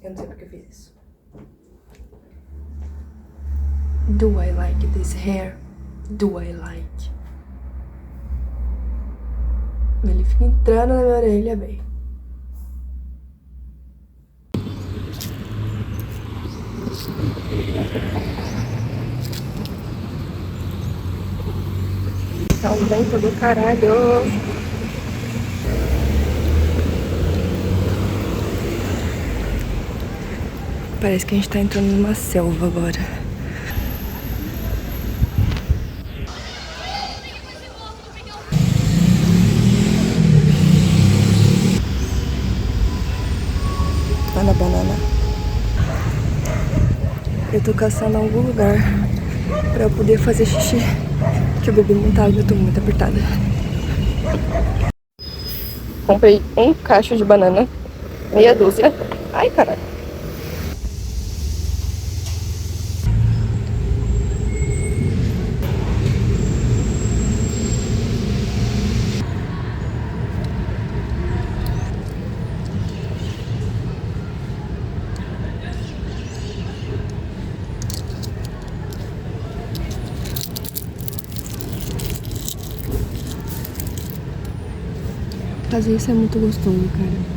Eu não sei porque eu fiz isso. Do I like this hair? Do I like? Ele fica entrando na minha orelha, bem. Tá um vento do caralho. Parece que a gente tá entrando numa selva agora. Olha a banana. Eu tô caçando algum lugar pra eu poder fazer xixi. Que eu bebi muita água e eu tô muito apertada. Comprei um cacho de banana, meia dúzia. Ai, caralho. Fazer isso é muito gostoso, cara.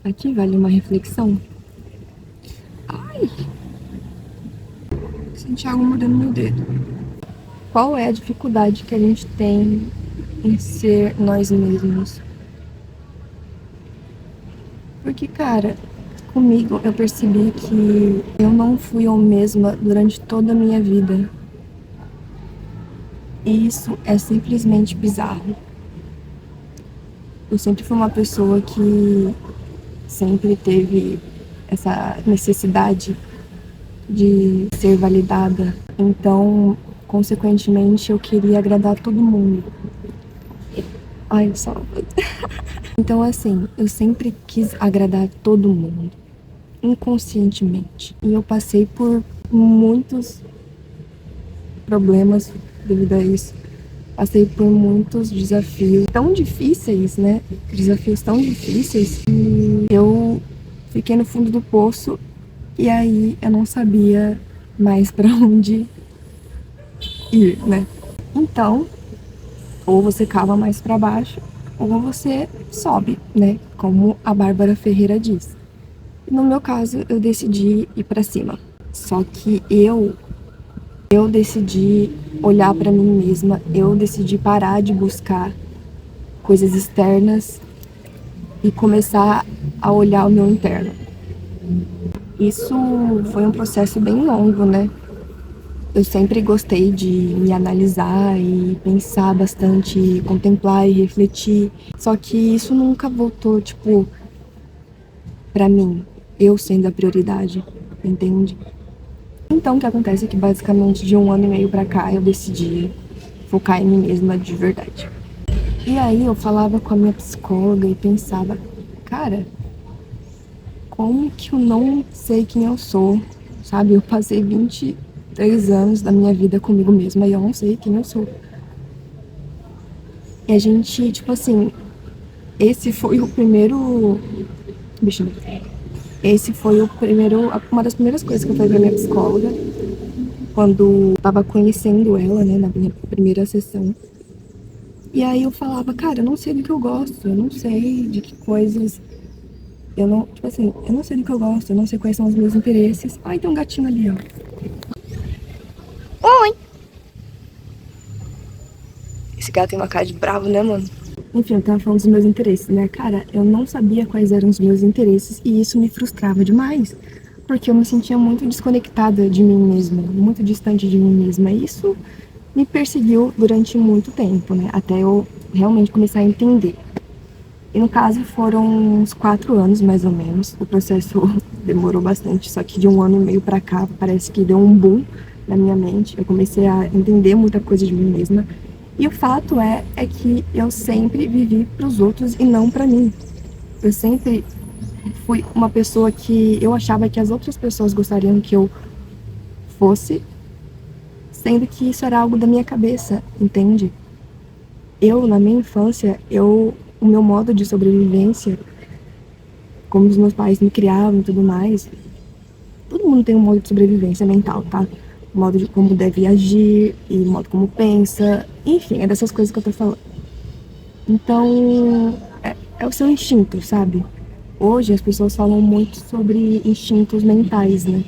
Aqui vale uma reflexão. Ai! Senti algo mordendo meu dedo. Qual é a dificuldade que a gente tem em ser nós mesmos? Porque, cara, comigo eu percebi que eu não fui eu mesma durante toda a minha vida. E isso é simplesmente bizarro. Eu sempre fui uma pessoa que sempre teve essa necessidade de ser validada. Então, consequentemente, eu queria agradar todo mundo. Ai, salva. Então, assim, eu sempre quis agradar todo mundo, inconscientemente. E eu passei por muitos problemas devido a isso. Passei por muitos desafios tão difíceis, né? Desafios tão difíceis que eu fiquei no fundo do poço e aí eu não sabia mais pra onde ir, né? Então, ou você cava mais pra baixo ou você sobe, né? Como a Bárbara Ferreira diz. No meu caso, eu decidi ir pra cima. Só que eu decidi olhar pra mim mesma, eu decidi parar de buscar coisas externas e começar a olhar o meu interno. Isso foi um processo bem longo, né? Eu sempre gostei de me analisar e pensar bastante, contemplar e refletir. Só que isso nunca voltou, tipo, pra mim, eu sendo a prioridade, entende? Então, o que acontece é que basicamente de 1 ano e meio pra cá eu decidi focar em mim mesma de verdade. E aí eu falava com a minha psicóloga e pensava, cara, como que eu não sei quem eu sou, sabe? Eu passei 23 anos da minha vida comigo mesma e eu não sei quem eu sou. E a gente, tipo assim, esse foi o primeiro... Bichinho. Esse foi uma das primeiras coisas que eu falei pra minha psicóloga quando tava conhecendo ela, né, na minha primeira sessão. E aí eu falava, cara, eu não sei do que eu gosto, eu não sei de que coisas... Eu não, tipo assim, eu não sei do que eu gosto, eu não sei quais são os meus interesses. Ai, tem um gatinho ali, ó. Oi! Esse gato tem uma cara de bravo, né, mano? Enfim, eu tava falando dos meus interesses, né? Cara, eu não sabia quais eram os meus interesses e isso me frustrava demais. Porque eu me sentia muito desconectada de mim mesma, muito distante de mim mesma. E isso me perseguiu durante muito tempo, né? Até eu realmente começar a entender. E no caso foram uns 4 anos, mais ou menos. O processo demorou bastante, só que de 1 ano e meio pra cá, parece que deu um boom na minha mente. Eu comecei a entender muita coisa de mim mesma. E o fato é que eu sempre vivi pros outros e não pra mim. Eu sempre fui uma pessoa que eu achava que as outras pessoas gostariam que eu fosse, sendo que isso era algo da minha cabeça, entende? Eu, na minha infância, o meu modo de sobrevivência, como os meus pais me criavam e tudo mais, todo mundo tem um modo de sobrevivência mental, tá? O modo de como deve agir e o modo como pensa, enfim, é dessas coisas que eu tô falando. Então, é o seu instinto, sabe? Hoje as pessoas falam muito sobre instintos mentais, né?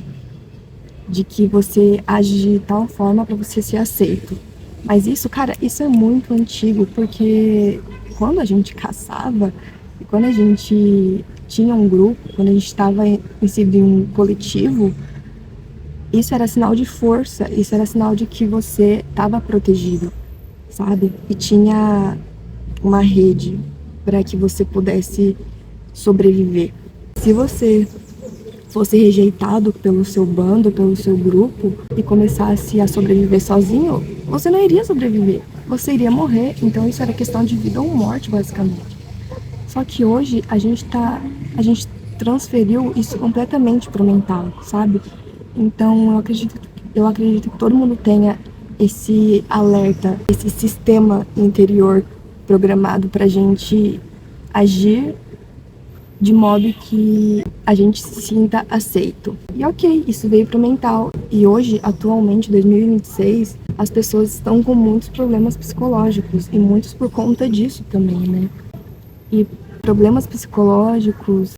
De que você age de tal forma para você ser aceito. Mas isso, cara, isso é muito antigo, porque quando a gente caçava e quando a gente tinha um grupo, quando a gente estava inserido em um coletivo, isso era sinal de força, isso era sinal de que você estava protegido, sabe? E tinha uma rede para que você pudesse sobreviver. Se você fosse rejeitado pelo seu bando, pelo seu grupo e começasse a sobreviver sozinho, você não iria sobreviver, você iria morrer. Então isso era questão de vida ou morte, basicamente. Só que hoje a gente transferiu isso completamente pro mental, sabe? Então eu acredito que todo mundo tenha esse alerta, esse sistema interior programado pra gente agir de modo que a gente se sinta aceito. E ok, isso veio pro mental. E hoje, atualmente, 2026, as pessoas estão com muitos problemas psicológicos e muitos por conta disso também, né? E problemas psicológicos,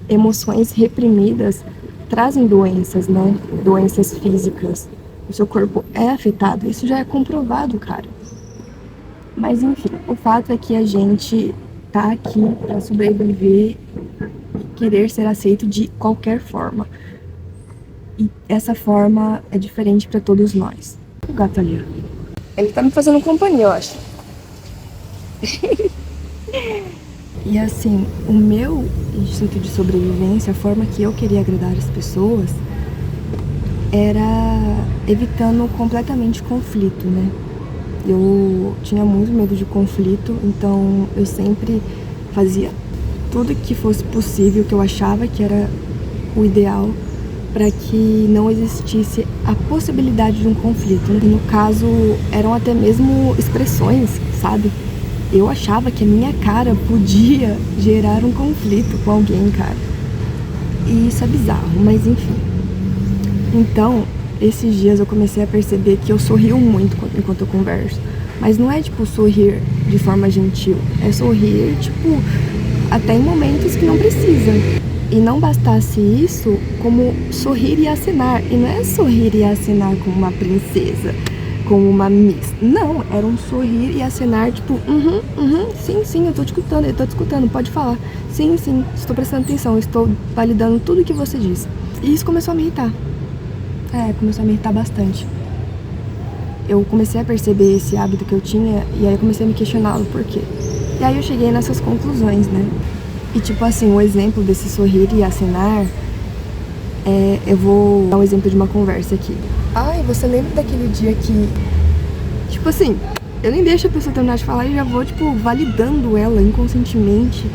emoções reprimidas trazem doenças, né? Doenças físicas. O seu corpo é afetado, isso já é comprovado, cara. Mas enfim, o fato é que a gente tá aqui para sobreviver e querer ser aceito de qualquer forma. E essa forma é diferente para todos nós. O gato ali, ó. Ele tá me fazendo companhia, eu acho. E assim, o meu instinto de sobrevivência, a forma que eu queria agradar as pessoas, era evitando completamente conflito, né? Eu tinha muito medo de conflito, então eu sempre fazia tudo que fosse possível, que eu achava que era o ideal, para que não existisse a possibilidade de um conflito. E no caso, eram até mesmo expressões, sabe? Eu achava que a minha cara podia gerar um conflito com alguém, cara. E isso é bizarro, mas enfim. Então, esses dias eu comecei a perceber que eu sorrio muito enquanto eu converso. Mas não é, tipo, sorrir de forma gentil. É sorrir, tipo, até em momentos que não precisa. E não bastasse isso, como sorrir e acenar. E não é sorrir e acenar como uma princesa, como uma miss. Não, era um sorrir e acenar, tipo, sim, eu tô te escutando, pode falar. Sim, estou prestando atenção, estou validando tudo que você diz. E isso começou a me irritar. Começou a me irritar bastante. Eu comecei a perceber esse hábito que eu tinha e aí eu comecei a me questionar o porquê. E aí eu cheguei nessas conclusões, né? E tipo assim, o exemplo desse sorrir e acenar, eu vou dar um exemplo de uma conversa aqui. Ai, você lembra daquele dia que... Tipo assim, eu nem deixo a pessoa terminar de falar e já vou, tipo, validando ela inconscientemente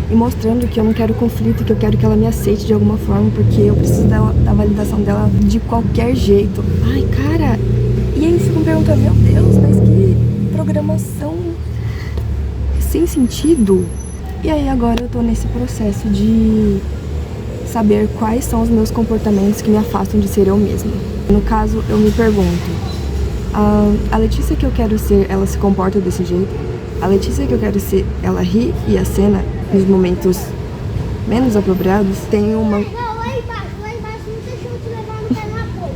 e mostrando que eu não quero conflito, que eu quero que ela me aceite de alguma forma, porque eu preciso da validação dela de qualquer jeito. Ai, cara, e aí você me pergunta, meu Deus, mas que programação sem sentido. E aí agora eu tô nesse processo de saber quais são os meus comportamentos que me afastam de ser eu mesma. No caso, eu me pergunto, a Letícia que eu quero ser, ela se comporta desse jeito? A Letícia que eu quero ser, ela ri e acena nos momentos menos apropriados? Tem uma... Não, lá embaixo não deixa eu te levar no pé na boca.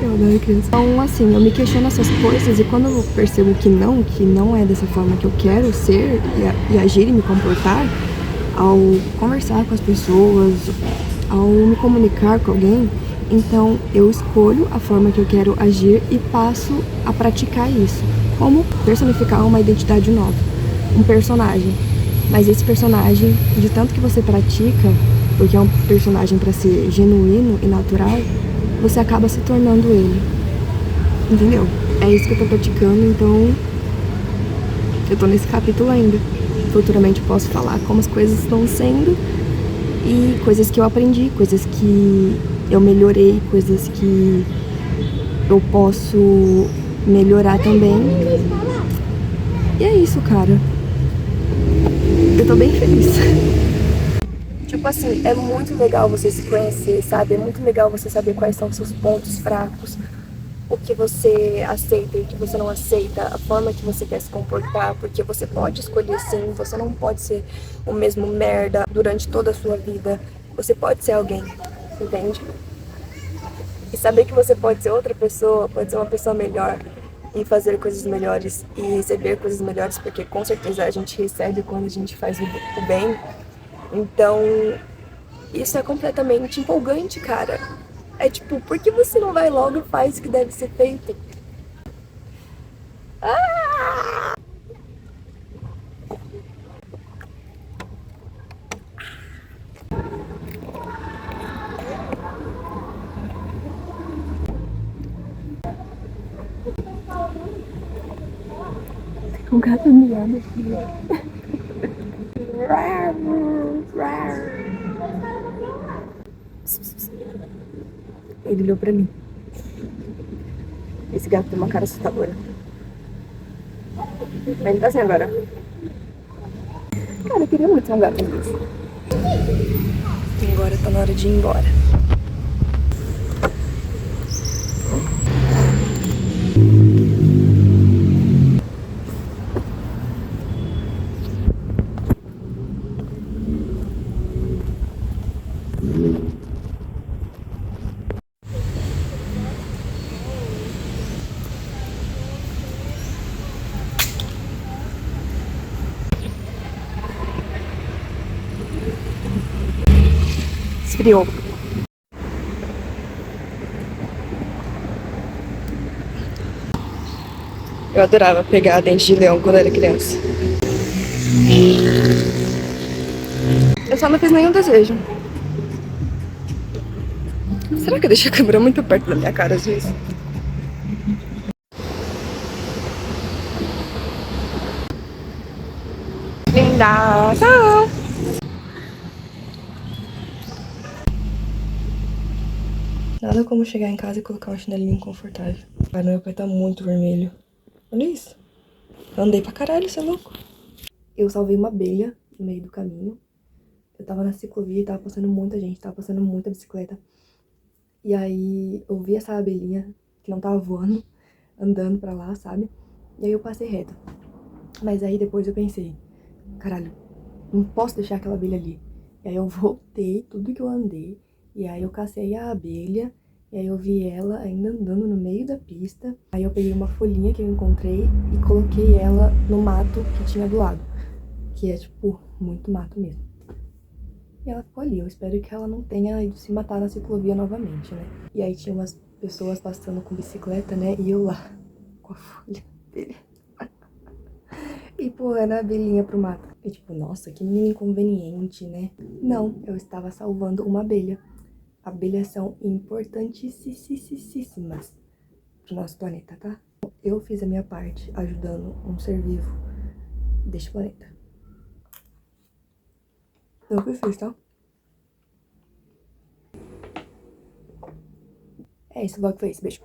Eu adoro criança. Então, assim, eu me questiono essas coisas e quando eu percebo que não é dessa forma que eu quero ser e agir e me comportar, ao conversar com as pessoas, ao me comunicar com alguém, então eu escolho a forma que eu quero agir e passo a praticar isso. como personificar uma identidade nova, um personagem. Mas esse personagem, de tanto que você pratica, porque é um personagem para ser genuíno e natural, você acaba se tornando ele. Entendeu? É isso que eu tô praticando, então eu tô nesse capítulo ainda. Futuramente eu posso falar como as coisas estão sendo e coisas que eu aprendi, coisas que eu melhorei, coisas que eu posso melhorar também. E é isso, cara. Eu tô bem feliz. Tipo assim, é muito legal você se conhecer, sabe? É muito legal você saber quais são os seus pontos fracos, o que você aceita e o que você não aceita, a forma que você quer se comportar, porque você pode escolher sim, você não pode ser o mesmo merda durante toda a sua vida. Você pode ser alguém, entende? E saber que você pode ser outra pessoa, pode ser uma pessoa melhor e fazer coisas melhores e receber coisas melhores, porque com certeza a gente recebe quando a gente faz o bem. Então, isso é completamente empolgante, cara. É tipo, por que você não vai logo e faz o que deve ser feito? Um gato miando aqui. Ele olhou pra mim. Esse gato tem uma cara assustadora. Mas ele tá assim agora. Cara, eu queria muito ser um gato desse. E agora tá na hora de ir embora. Esfriou. Eu adorava pegar dente de leão quando era criança. Eu só não fiz nenhum desejo. Será que eu deixei a câmera muito perto da minha cara às vezes? Linda! Tchau! Nada como chegar em casa e colocar um chinelinho confortável. Mas meu pé tá muito vermelho. Olha isso. Eu andei pra caralho, você é louco. Eu salvei uma abelha no meio do caminho. Eu tava na ciclovia e tava passando muita gente, tava passando muita bicicleta. E aí eu vi essa abelhinha que não tava voando, andando pra lá, sabe? E aí eu passei reto. Mas aí depois eu pensei, caralho, não posso deixar aquela abelha ali. E aí eu voltei tudo que eu andei. E aí eu cacei a abelha. E aí eu vi ela ainda andando no meio da pista. Aí eu peguei uma folhinha que eu encontrei e coloquei ela no mato que tinha do lado. Que é, tipo, muito mato mesmo. E ela ficou ali. Eu espero que ela não tenha ido se matar na ciclovia novamente, né? E aí tinha umas pessoas passando com bicicleta, né? E eu lá, com a folha dele. Empurrando a abelhinha pro mato. E tipo, nossa, que menino inconveniente, né? Não, eu estava salvando uma abelha. Abelhas são importantíssimas pro nosso planeta, tá? Eu fiz a minha parte ajudando um ser vivo deste planeta. Eu que fiz, tá? É isso, logo foi isso. Beijo.